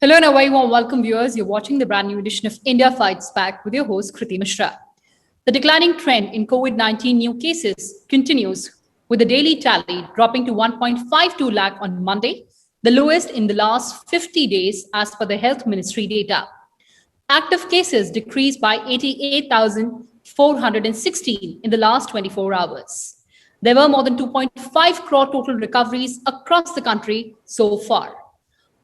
Hello and a very warm welcome, viewers. You're watching the brand new edition of India Fights Back with your host, Kriti Mishra. The declining trend in COVID 19 new cases continues, with the daily tally dropping to 1.52 lakh on Monday, the lowest in the last 50 days as per the Health Ministry data. Active cases decreased by 88,416 in the last 24 hours. There were more than 2.5 crore total recoveries across the country so far.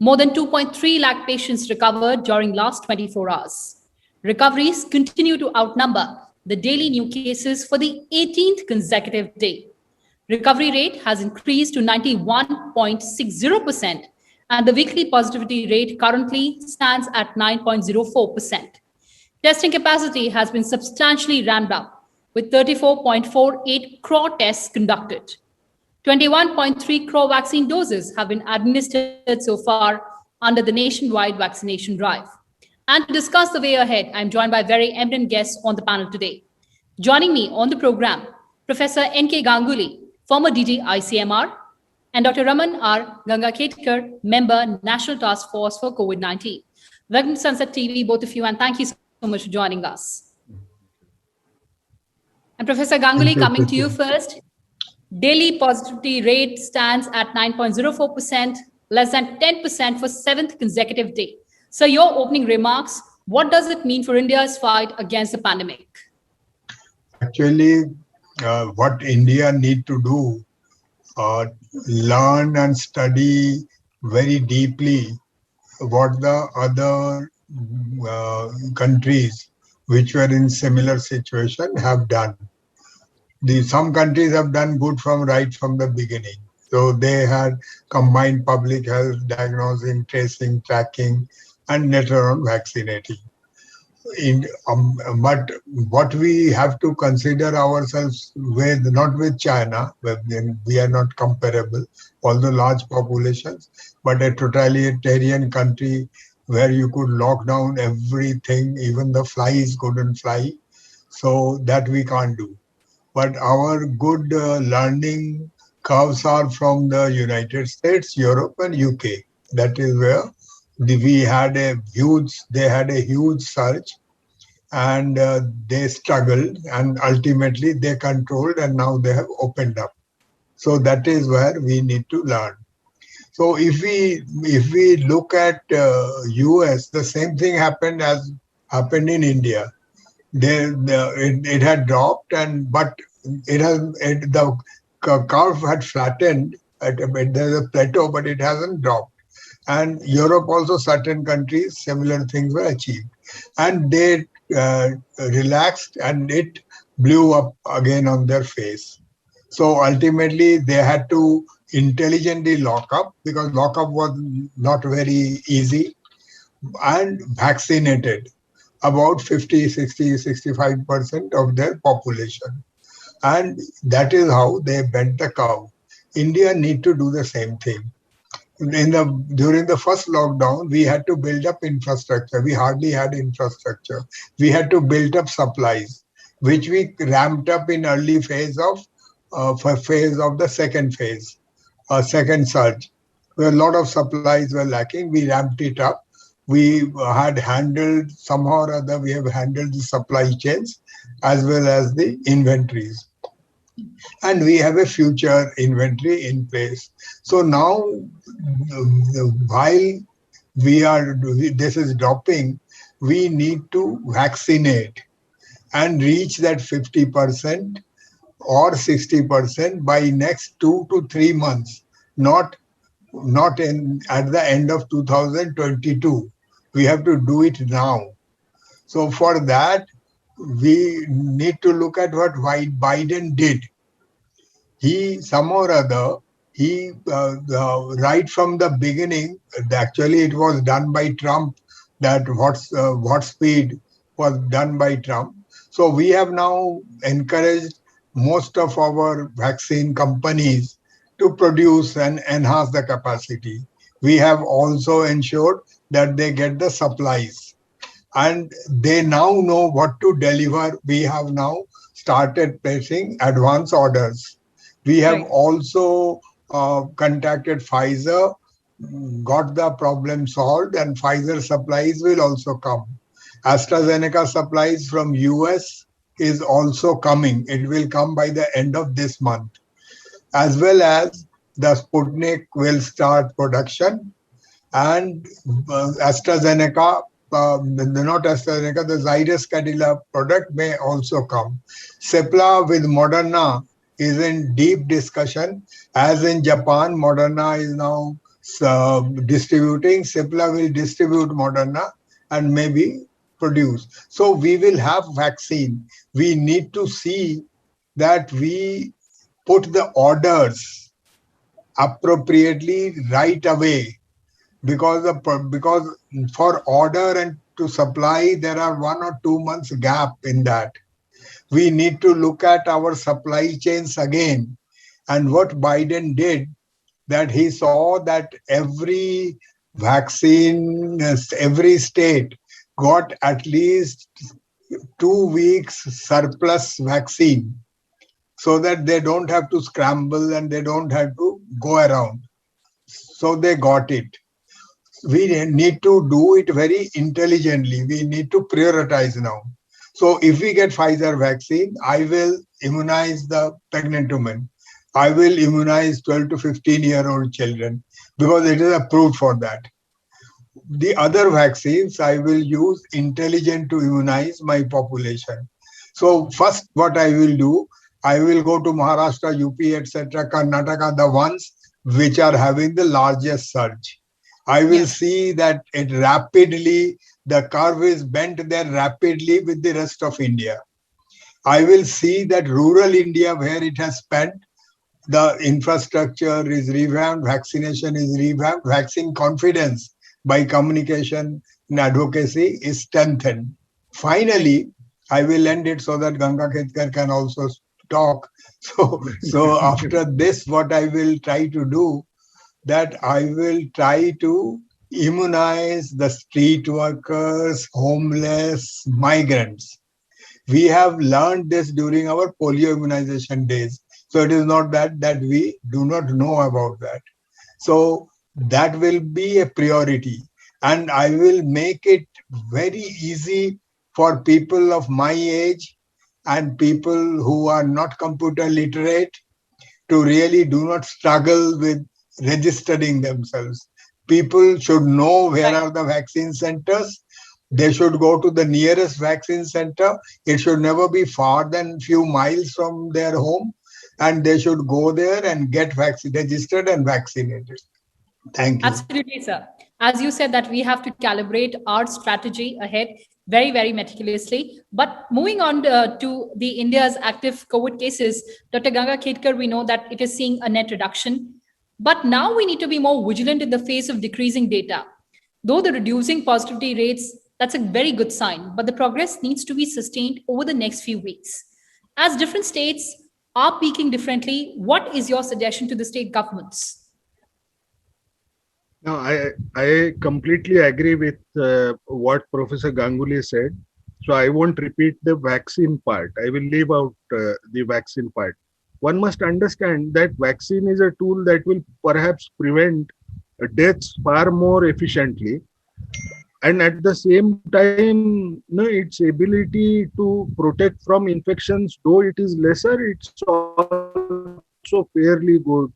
More than 2.3 lakh patients recovered during last 24 hours. Recoveries continue to outnumber the daily new cases for the 18th consecutive day. Recovery rate has increased to 91.60%, and the weekly positivity rate currently stands at 9.04%. Testing capacity has been substantially ramped up, with 34.48 crore tests conducted. 21.3 crore vaccine doses have been administered so far under the nationwide vaccination drive. And to discuss the way ahead, I'm joined by very eminent guests on the panel today. Joining me on the program, Professor N.K. Ganguly, former DG ICMR, and Dr. Raman R. Gangakhedkar, member National Task Force for COVID-19. Welcome to Sunset TV, both of you, and thank you so much for joining us. And Professor Ganguly, coming to you first. Daily positivity rate stands at 9.04%, less than 10% for seventh consecutive day. So your opening remarks, what does it mean for India's fight against the pandemic? Actually, what India need to do, learn and study very deeply what the other countries which were in similar situation have done. Some countries have done good right from the beginning. So they had combined public health, diagnosing, tracing, tracking, and later on vaccinating. But what we have to consider ourselves with, not with China, we are not comparable, although large populations, but a totalitarian country where you could lock down everything, even the flies couldn't fly. So that we can't do. But our good learning curves are from the United States, Europe, and UK. That is where they had a huge surge, and they struggled, and ultimately they controlled, and now they have opened up. So that is where we need to learn. So if we look at US, the same thing happened in India. It had dropped, but the curve had flattened. There's a plateau, but it hasn't dropped. And Europe also, certain countries, similar things were achieved, and they relaxed, and it blew up again on their face. So ultimately, they had to intelligently lock up, because lockup was not very easy, and vaccinated about 50, 60, 65% of their population. And that is how they bent the curve. India need to do the same thing. During the first lockdown, we had to build up infrastructure. We hardly had infrastructure. We had to build up supplies, which we ramped up in early phase of the second surge, where a lot of supplies were lacking. We ramped it up. We had handled, somehow or other, we have handled the supply chains as well as the inventories. And we have a future inventory in place. So now, while this is dropping, we need to vaccinate and reach that 50% or 60% by next 2 to 3 months, not at the end of 2022. We have to do it now. So for that, we need to look at what Biden did. He, somehow or other, right from the beginning, actually it was done by Trump, that what speed was done by Trump. So we have now encouraged most of our vaccine companies to produce and enhance the capacity. We have also ensured that they get the supplies, and they now know what to deliver. We have now started placing advance orders. We have also contacted Pfizer got the problem solved, and Pfizer supplies will also come. AstraZeneca supplies from US is also coming. It will come by the end of this month, as well as the Sputnik will start production, and AstraZeneca, not AstraZeneca, the Zydus Cadila product may also come. Cipla with Moderna is in deep discussion. As in Japan, Moderna is now distributing. Cipla will distribute Moderna and maybe produce. So we will have vaccine. We need to see that we put the orders appropriately right away, because for order and to supply there are 1 or 2 months gap in that. We need to look at our supply chains again. And what Biden did, that he saw that every vaccine, every state got at least 2 weeks surplus vaccine, so that they don't have to scramble and they don't have to go around. So they got it. We need to do it very intelligently. We need to prioritize now. So if we get Pfizer vaccine, I will immunize the pregnant women. I will immunize 12 to 15-year-old children, because it is approved for that. The other vaccines, I will use intelligent to immunize my population. So first what I will do, I will go to Maharashtra, UP, etc., Karnataka, the ones which are having the largest surge. I will see that it rapidly, the curve is bent there rapidly with the rest of India. I will see that rural India, where it has spent, the infrastructure is revamped, vaccination is revamped, vaccine confidence by communication and advocacy is strengthened. Finally, I will end it so that Ganga Khetkar can also talk. So after this, what I will try to do, that I will try to immunize the street workers, homeless, migrants. We have learned this during our polio immunization days. So it is not that we do not know about that. So that will be a priority. And I will make it very easy for people of my age and people who are not computer literate to really do not struggle with registering themselves. People should know where are the vaccine centers. They should go to the nearest vaccine center. It should never be far than few miles from their home. And they should go there and get registered and vaccinated. Thank you. Absolutely, sir. As you said that we have to calibrate our strategy ahead very, very meticulously. But moving on to the India's active COVID cases, Dr. Ganga Khetkar, we know that it is seeing a net reduction. But now we need to be more vigilant in the face of decreasing data. Though the reducing positivity rates, that's a very good sign, but the progress needs to be sustained over the next few weeks. As different states are peaking differently, what is your suggestion to the state governments? No, I completely agree with what Professor Ganguly said. So I won't repeat the vaccine part. I will leave out the vaccine part. One must understand that vaccine is a tool that will perhaps prevent deaths far more efficiently. And at the same time, its ability to protect from infections, though it is lesser, it's also fairly good.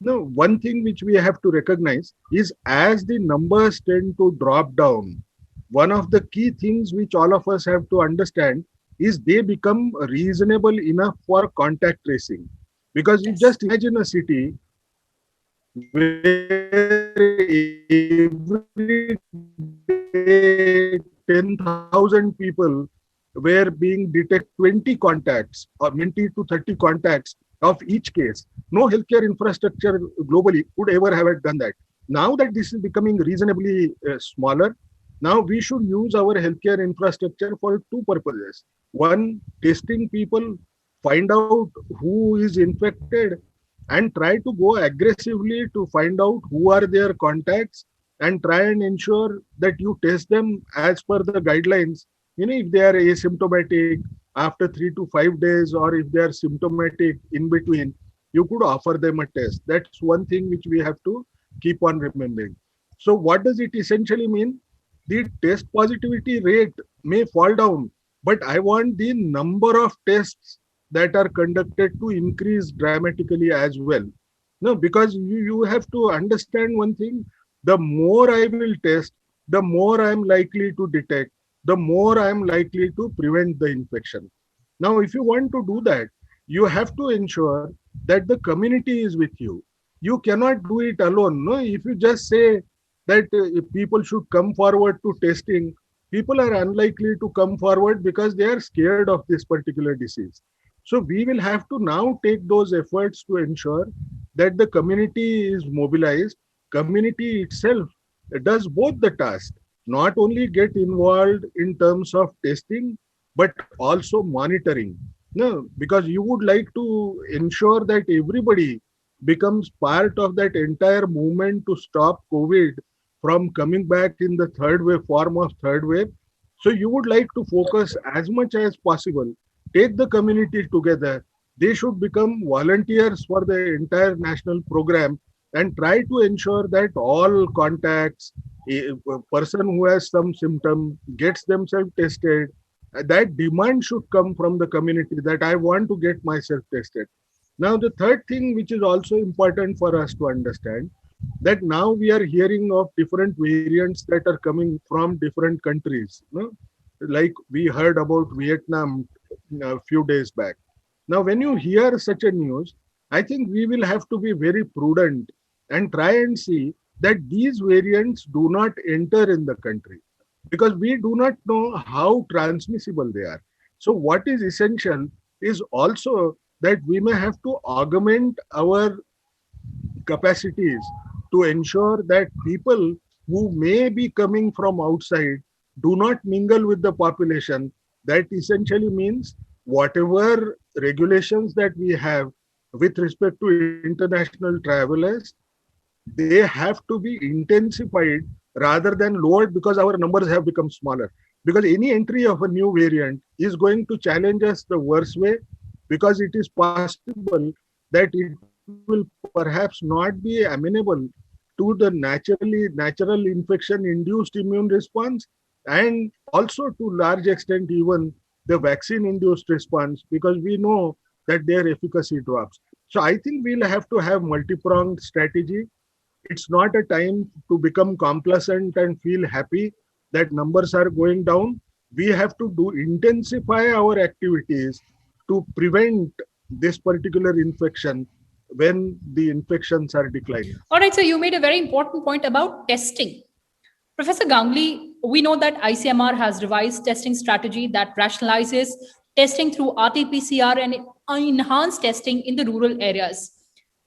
No, one thing which we have to recognize is as the numbers tend to drop down, one of the key things which all of us have to understand is they become reasonable enough for contact tracing. Because you just imagine a city where every day 10,000 people were being detected 20 contacts or 20 to 30 contacts of each case. No healthcare infrastructure globally could ever have done that. Now that this is becoming reasonably smaller, now we should use our healthcare infrastructure for two purposes. One, testing people, find out who is infected, and try to go aggressively to find out who are their contacts and try and ensure that you test them as per the guidelines. If they are asymptomatic after 3 to 5 days, or if they are symptomatic in between, you could offer them a test. That's one thing which we have to keep on remembering. So what does it essentially mean? The test positivity rate may fall down, but I want the number of tests that are conducted to increase dramatically as well. No, because you have to understand one thing: the more I will test, the more I'm likely to detect, the more I'm likely to prevent the infection. Now, if you want to do that, you have to ensure that the community is with you. You cannot do it alone. No, if you just say that if people should come forward to testing, people are unlikely to come forward because they are scared of this particular disease. So we will have to now take those efforts to ensure that the community is mobilized. Community itself does both the tasks, not only get involved in terms of testing, but also monitoring. No, because you would like to ensure that everybody becomes part of that entire movement to stop COVID from coming back in the third wave, form of third wave. So you would like to focus as much as possible, take the community together. They should become volunteers for the entire national program and try to ensure that all contacts, a person who has some symptom gets themselves tested. That demand should come from the community that I want to get myself tested. Now, the third thing which is also important for us to understand, that now we are hearing of different variants that are coming from different countries. No? Like we heard about Vietnam a few days back. Now, when you hear such a news, I think we will have to be very prudent and try and see that these variants do not enter in the country, because we do not know how transmissible they are. So what is essential is also that we may have to augment our capacities to ensure that people who may be coming from outside do not mingle with the population. That essentially means whatever regulations that we have with respect to international travelers, they have to be intensified rather than lowered, because our numbers have become smaller. Because any entry of a new variant is going to challenge us the worst way, because it is possible that it will perhaps not be amenable to the natural infection induced immune response, and also to large extent even the vaccine induced response, because we know that their efficacy drops. So I think we'll have to have multi-pronged strategy. It's not a time to become complacent and feel happy that numbers are going down. We have to intensify our activities to prevent this particular infection when the infections are declining. All right, so you made a very important point about testing. Professor Ganguly, we know that ICMR has revised testing strategy that rationalizes testing through RT-PCR and enhanced testing in the rural areas.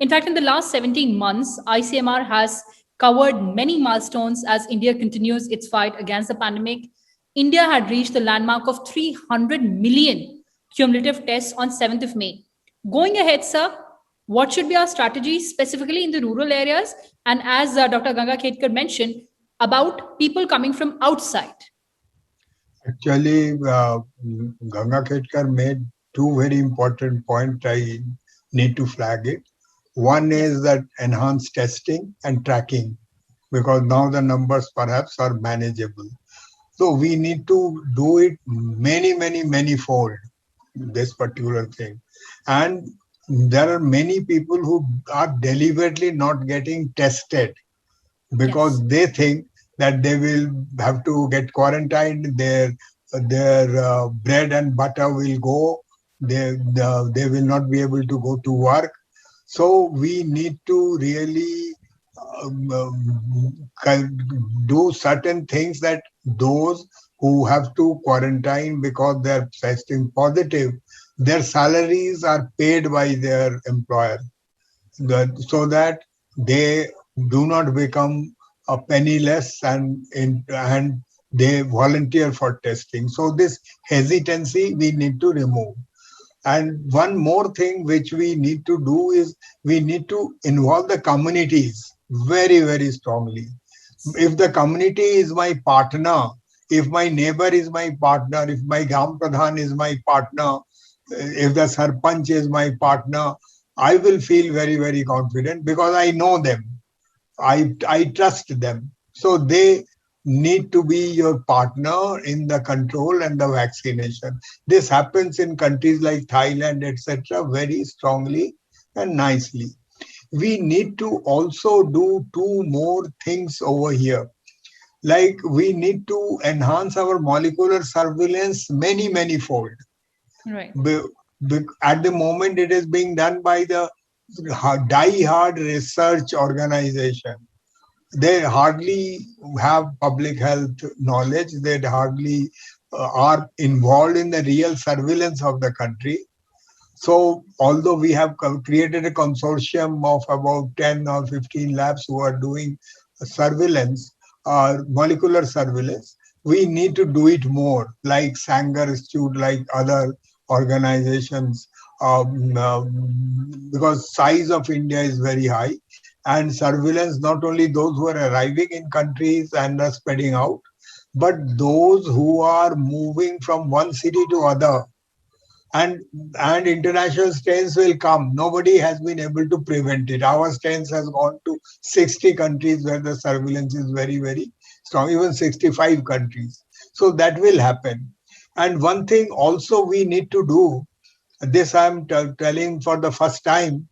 In fact, in the last 17 months, ICMR has covered many milestones as India continues its fight against the pandemic. India had reached the landmark of 300 million cumulative tests on 7th of May. Going ahead, sir, what should be our strategy specifically in the rural areas? And as Dr. Ganga Khetkar mentioned, about people coming from outside. Actually, Ganga Khetkar made two very important points. I need to flag it. One is that enhanced testing and tracking, because now the numbers perhaps are manageable. So we need to do it many fold, this particular thing. And there are many people who are deliberately not getting tested because they think that they will have to get quarantined, their bread and butter will go, they will not be able to go to work. So we need to really do certain things that those who have to quarantine because they're testing positive, their salaries are paid by their employer, so that they do not become penniless and they volunteer for testing. So this hesitancy we need to remove. And one more thing which we need to do is we need to involve the communities very strongly. If the community is my partner, if my neighbor is my partner, if my Gram Pradhan is my partner, if the Sarpanch is my partner, I will feel very confident because I know them. I trust them. So they need to be your partner in the control and the vaccination. This happens in countries like Thailand, etc., very strongly and nicely. We need to also do two more things over here. Like we need to enhance our molecular surveillance many fold. Right. At the moment, it is being done by the die-hard research organization. They hardly have public health knowledge. They hardly are involved in the real surveillance of the country. So, although we have created a consortium of about 10 or 15 labs who are doing surveillance, molecular surveillance, we need to do it more, like Sanger Institute, like other organizations, because size of India is very high, and surveillance not only those who are arriving in countries and are spreading out, but those who are moving from one city to other, and international strains will come. Nobody has been able to prevent it. Our strains has gone to 60 countries where the surveillance is very strong, even 65 countries. So that will happen. And one thing also we need to do, this I'm telling for the first time,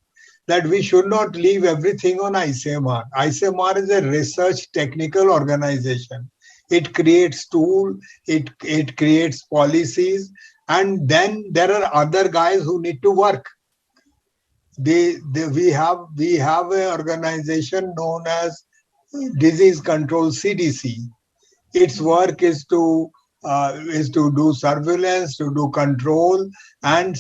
that we should not leave everything on ICMR. ICMR is a research technical organization. It creates tools, it creates policies, and then there are other guys who need to work. We have an organization known as Disease Control, CDC. Its work is to do surveillance, to do control, and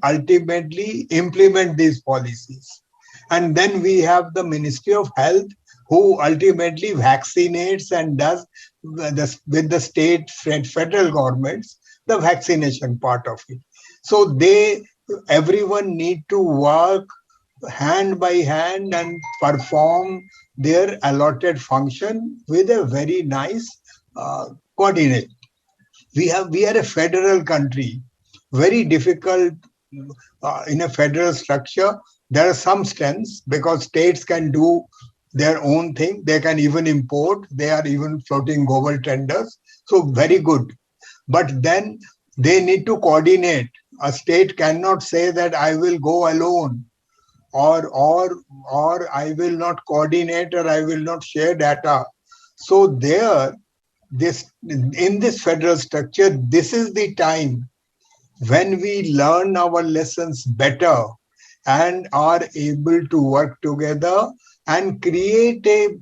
ultimately implement these policies. And then we have the Ministry of Health, who ultimately vaccinates and does with the state federal governments the vaccination part of it. So everyone need to work hand by hand and perform their allotted function with a very nice coordinate. We are a federal country, very difficult in a federal structure. There are some strengths because states can do their own thing. They can even import. They are even floating global tenders. So very good. But then they need to coordinate. A state cannot say that I will go alone, or I will not coordinate, or I will not share data. So in this federal structure, this is the time when we learn our lessons better and are able to work together and create a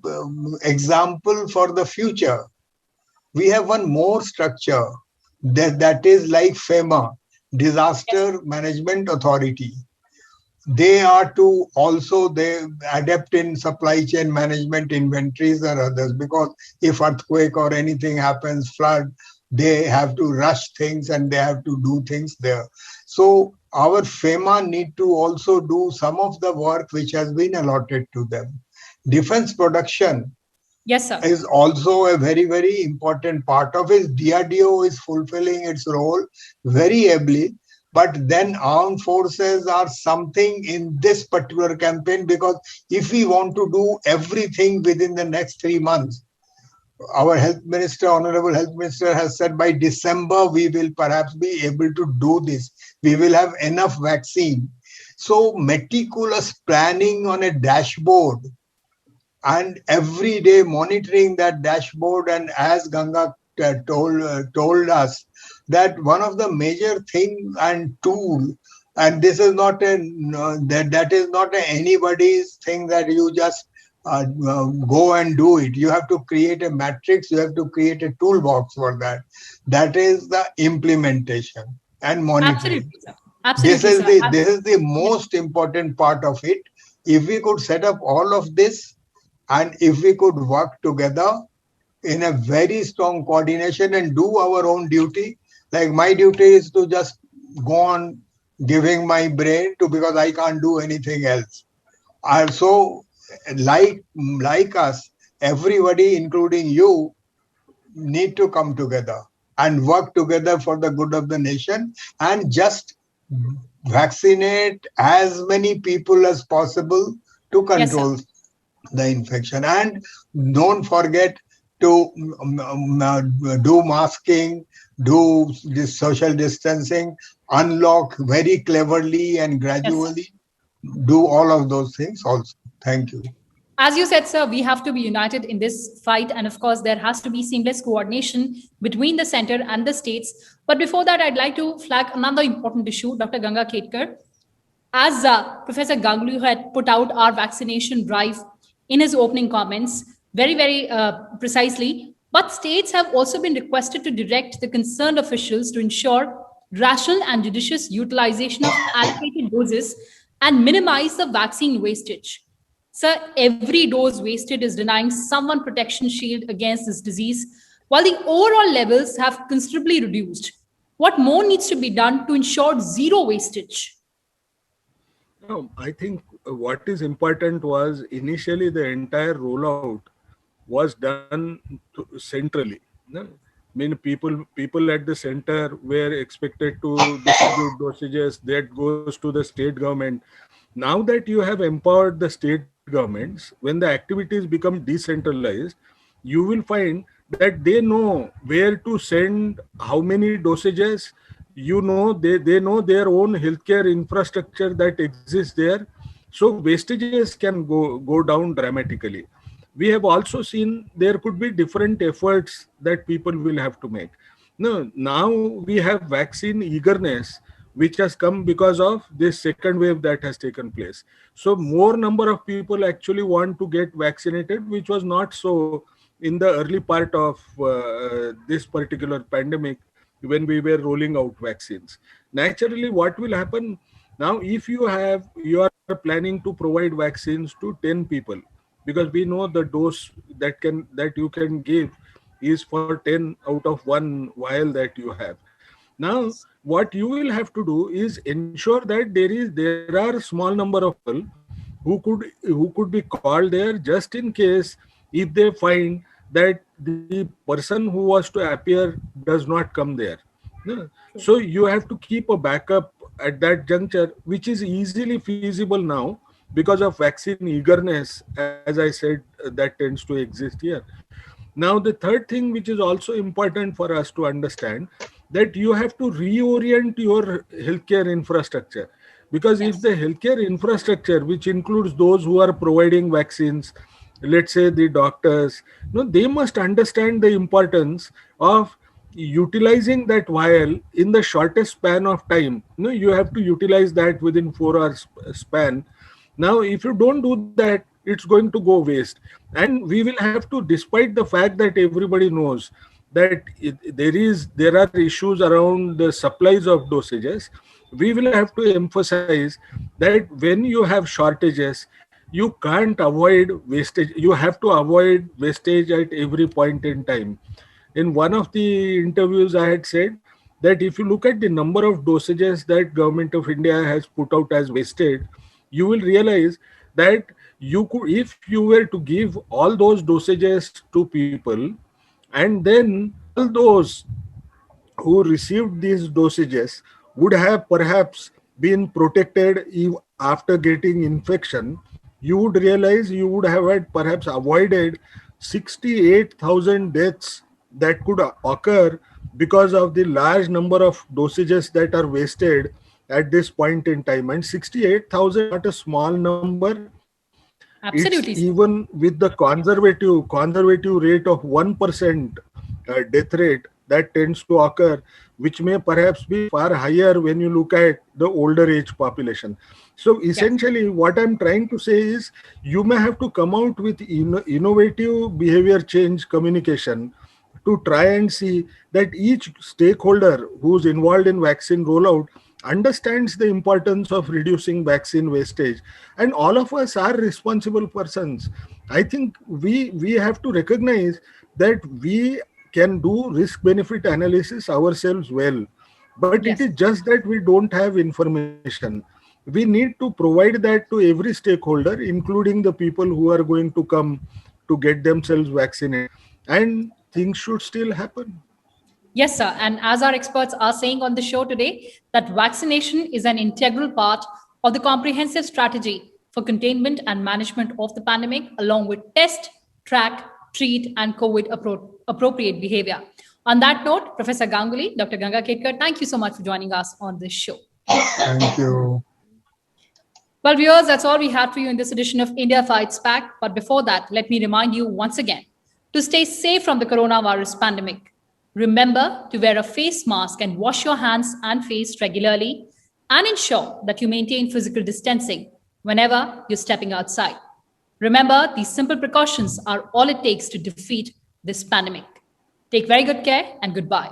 example for the future. We have one more structure that is like FEMA, Disaster Management Authority. They are to also they adapt in supply chain management, inventories or others, because if earthquake or anything happens, flood, they have to rush things and they have to do things there. So our FEMA need to also do some of the work which has been allotted to them. Defense production, yes, sir, is also a very important part of it. DRDO is fulfilling its role very ably. But then armed forces are something in this particular campaign, because if we want to do everything within the next 3 months, our health minister, honorable health minister, has said by December we will perhaps be able to do this. We will have enough vaccine. So meticulous planning on a dashboard and every day monitoring that dashboard, and as Ganga told us, that one of the major thing and tool, and this is not that is not anybody's thing that you just go and do it. You have to create a matrix, you have to create a toolbox for that. That is the implementation and monitoring. absolutely, sir. Absolutely, This is the most important part of it. If we could set up all of this, and if we could work together in a very strong coordination and do our own duty, like my duty is to just go on giving my brain to, because I can't do anything else. Also, like us, everybody, including you, need to come together and work together for the good of the nation, and just vaccinate as many people as possible to control the infection. And don't forget to do masking, do this social distancing, unlock very cleverly and Yes, sir. gradually. Do all of those things also. Thank you. As you said, sir, we have to be united in this fight. And of course, there has to be seamless coordination between the center and the states. But before that, I'd like to flag another important issue, Dr. Ganga Ketkar. As Professor Ganguly had put out our vaccination drive in his opening comments very precisely, but states have also been requested to direct the concerned officials to ensure rational and judicious utilization of allocated doses and minimize the vaccine wastage. Sir, every dose wasted is denying someone protection shield against this disease, while the overall levels have considerably reduced. What more needs to be done to ensure zero wastage? No, I think what is important was initially the entire rollout was done centrally. No? I mean, people at the center were expected to distribute dosages that goes to the state government. Now that you have empowered the state governments, when the activities become decentralized, you will find that they know where to send how many dosages. You know, they know their own healthcare infrastructure that exists there. So wastages can go down dramatically. We have also seen there could be different efforts that people will have to make. No, now we have vaccine eagerness, which has come because of this second wave that has taken place. So more number of people actually want to get vaccinated, which was not so in the early part of this particular pandemic when we were rolling out vaccines. Naturally, what will happen now, if you are planning to provide vaccines to 10 people, because we know the dose that you can give is for 10 out of one vial that you have. Now, what you will have to do is ensure that there are small number of people who could be called there just in case if they find that the person who was to appear does not come there. No? So you have to keep a backup at that juncture, which is easily feasible now because of vaccine eagerness, as I said, that tends to exist here. Now, the third thing, which is also important for us to understand, that you have to reorient your healthcare infrastructure. Because if the healthcare infrastructure, which includes those who are providing vaccines, let's say the doctors, they must understand the importance of utilizing that vial in the shortest span of time. You have to utilize that within 4 hours span. Now, if you don't do that, it's going to go waste. And we will have to, despite the fact that everybody knows that there are issues around the supplies of dosages, we will have to emphasize that when you have shortages, you can't avoid wastage. You have to avoid wastage at every point in time. In one of the interviews, I had said that if you look at the number of dosages that Government of India has put out as wasted, you will realize that if you were to give all those dosages to people, and then all those who received these dosages would have perhaps been protected after getting infection, you would realize you would have had perhaps avoided 68,000 deaths that could occur because of the large number of dosages that are wasted at this point in time. And 68,000 is not a small number. Absolutely. It's even with the conservative rate of 1% death rate that tends to occur, which may perhaps be far higher when you look at the older age population. So essentially, what I'm trying to say is you may have to come out with innovative behavior change communication to try and see that each stakeholder who's involved in vaccine rollout understands the importance of reducing vaccine wastage. And all of us are responsible persons. I think we have to recognize that we can do risk benefit analysis ourselves well, but it is just that we don't have information. We need to provide that to every stakeholder, including the people who are going to come to get themselves vaccinated, and things should still happen. Yes, sir. And as our experts are saying on the show today, that vaccination is an integral part of the comprehensive strategy for containment and management of the pandemic, along with test, track, treat, and COVID appropriate behavior. On that note, Professor Ganguly, Dr. Ganga Ketkar, thank you so much for joining us on this show. Thank you. Well, viewers, that's all we had for you in this edition of India Fights Back. But before that, let me remind you once again to stay safe from the coronavirus pandemic. Remember to wear a face mask and wash your hands and face regularly, and ensure that you maintain physical distancing whenever you're stepping outside. Remember, these simple precautions are all it takes to defeat this pandemic. Take very good care and goodbye.